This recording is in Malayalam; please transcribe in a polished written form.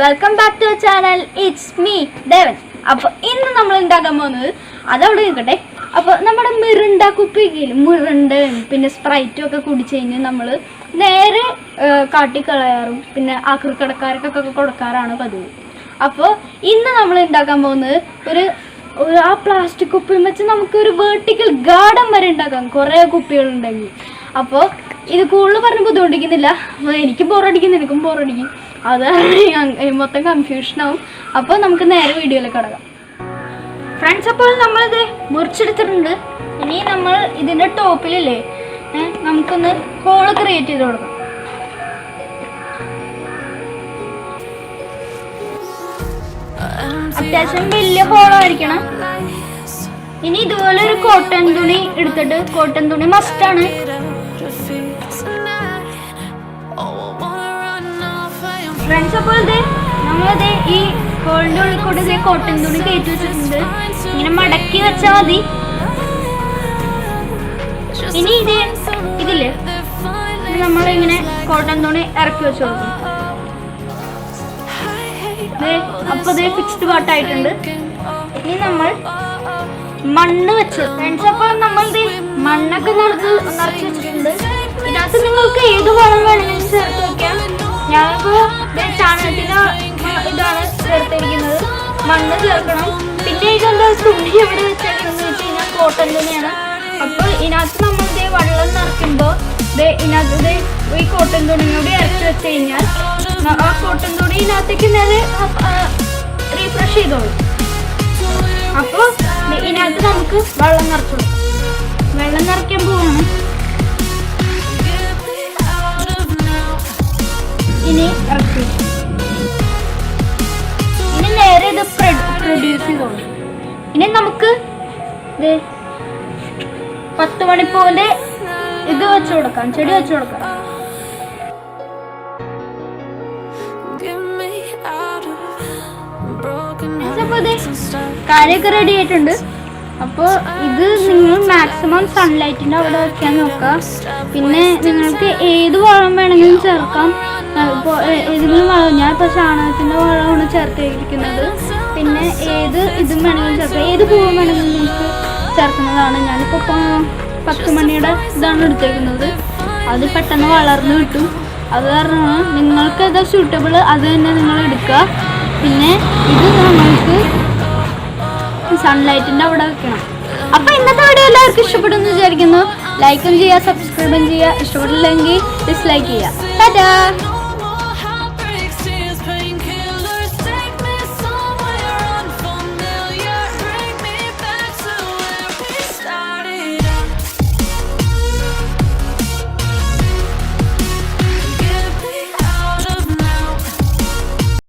Welcome back to channel. It's me Devan. അപ്പോൾ ഇന്ന് നമ്മൾ ഉണ്ടാക്കാൻ പോകുന്നത് അതവിടെ നിൽക്കട്ടെ. അപ്പോൾ നമ്മുടെ മിറിണ്ട കുപ്പിയിലും മിറിണ്ട പിന്നെ സ്പ്രൈറ്റും ഒക്കെ കുടിച്ച് കഴിഞ്ഞ് നമ്മൾ നേരെ കാട്ടിക്കളയാറും പിന്നെ ആക്രിക്കടക്കാർക്കൊക്കെ കൊടുക്കാറാണ് പതിവ്. അപ്പോൾ ഇന്ന് നമ്മൾ ഉണ്ടാക്കാൻ പോകുന്നത് ഒരു ആ പ്ലാസ്റ്റിക് കുപ്പിയും വെച്ച് നമുക്കൊരു വേർട്ടിക്കൽ ഗാർഡൻ വരെ ഉണ്ടാക്കാം, കുറേ കുപ്പികളുണ്ടെങ്കിൽ. അപ്പോൾ ഇത് കൂടുതൽ പറഞ്ഞ് ബുദ്ധിമുട്ടിക്കുന്നില്ല. എനിക്കും ബോറടിക്കും, നിനക്കും ബോറടിക്കും, അത് മൊത്തം കൺഫ്യൂഷനാവും. അപ്പോൾ നമുക്ക് നേരെ വീഡിയോയിലേക്ക് കടക്കാം ഫ്രണ്ട്സ്. അപ്പോൾ നമ്മളിത് മുറിച്ചെടുത്തിട്ടുണ്ട്. ഇനി നമ്മൾ ഇതിൻ്റെ ടോപ്പിലല്ലേ നമുക്കൊന്ന് ഹോള് ക്രിയേറ്റ് ചെയ്ത് കൊടുക്കാം. അത്യാവശ്യം വലിയ ഹോളായിരിക്കണം. ഇനി ഇതുപോലെ ഒരു കോട്ടൺ തുണി എടുത്തിട്ട്, കോട്ടൺ തുണി മസ്റ്റാണ്. ഫ്രണ്ട്സ്, അപ്പോൾ നമ്മളത് ഈ ഹോളിൻ്റെ ഉള്ളിൽ കൂടെ കോട്ടൺ തുണി കയറ്റി വെച്ചിട്ടുണ്ട്. ഇങ്ങനെ മടക്കി വെച്ചാൽ മതി. ഇനി ഇതില്ലേ നമ്മളിങ്ങനെ കോട്ടൺ തുണി ഇറക്കി വെച്ച് കൊടുക്കും. അപ്പൊ ഇത് ഫിക്സ്ഡ് പാർട്ടായിട്ടുണ്ട്. ഇനി നമ്മൾ മണ്ണ് വെച്ച് ഫ്രണ്ട്സ്, അപ്പോൾ നമ്മൾ മണ്ണൊക്കെ നിറച്ച് വെച്ചിട്ടുണ്ട്. ഇതിനകത്ത് നിങ്ങൾക്ക് ഏത് വളം വേണമെങ്കിലും ചേർത്ത് വെക്കാം. ഞാനിപ്പോൾ ചാണകത്തിന് ഇതാണ് ചേർത്തിരിക്കുന്നത്. മണ്ണ് ചേർക്കണം. പിന്നെ ഇതെന്താ തുണി എവിടെ വെച്ചേക്കണമെന്ന് വെച്ച് കഴിഞ്ഞാൽ കോട്ടൺ തുണിയാണ്. അപ്പോൾ ഇതിനകത്ത് നമ്മൾ വെള്ളം നിറയ്ക്കുമ്പോൾ ഇതിനകത്ത് ഈ കോട്ടൺ തുണി കൂടി ഇറക്കി വെച്ച് കഴിഞ്ഞാൽ ആ കോട്ടൺ തുണി ഇതിനകത്തേക്ക് റീഫ്രഷ് ചെയ്തോളൂ. അപ്പോൾ ഇതിനകത്ത് നമുക്ക് വെള്ളം നിറച്ചു കൊടുക്കും. വെള്ളം നിറയ്ക്കാൻ പോവാണ്. ഇനി ഇറക്കി ഇനി നേരെ ഇത് പ്രൊഡ്യൂസ് ചെയ്തോളൂ. ഇനി നമുക്ക് 10 മണിപ്പൂവിൻ്റെ ഇത് വെച്ച് കൊടുക്കാം, ചെടി വെച്ച് കൊടുക്കാം. കാര്യമൊക്കെ റെഡി ആയിട്ടുണ്ട്. അപ്പോൾ ഇത് നിങ്ങൾ മാക്സിമം സൺലൈറ്റിൻ്റെ അവിടെ വയ്ക്കാൻ നോക്കുക. പിന്നെ നിങ്ങൾക്ക് ഏത് വളം വേണമെങ്കിലും ചേർക്കാം. ഇപ്പോൾ ഏതെങ്കിലും വളം, ഞാൻ ഇപ്പോൾ ചാണകത്തിൻ്റെ വളമാണ് ചേർത്തിരിക്കുന്നത്. പിന്നെ ഇതും വേണമെങ്കിലും ചേർക്കാം, ഏത് പൂവും വേണമെങ്കിലും നിങ്ങൾക്ക് ചേർക്കുന്നതാണ്. ഞാനിപ്പോൾ 10 മണിയുടെ ഇതാണ് എടുത്തേക്കുന്നത്. അത് പെട്ടെന്ന് വളർന്നു കിട്ടും. അത് കാരണമാണ് നിങ്ങൾക്ക് ഏതാ സ്യൂട്ടബിൾ അത് തന്നെ നിങ്ങൾ എടുക്കുക. പിന്നെ ഇത് നമ്മൾക്ക് സൺലൈറ്റിൻ്റെ അവിടെ വെക്കണം. അപ്പോൾ ഇന്നത്തെ വീഡിയോ എല്ലാവർക്കും ഇഷ്ടപ്പെടുമെന്ന് വിചാരിക്കുന്നു. ലൈക്കും ചെയ്യുക, സബ്സ്ക്രൈബും ചെയ്യുക. ഇഷ്ടപ്പെട്ടില്ലെങ്കിൽ ഡിസ്ലൈക്ക് ചെയ്യുക. ടാറ്റാ.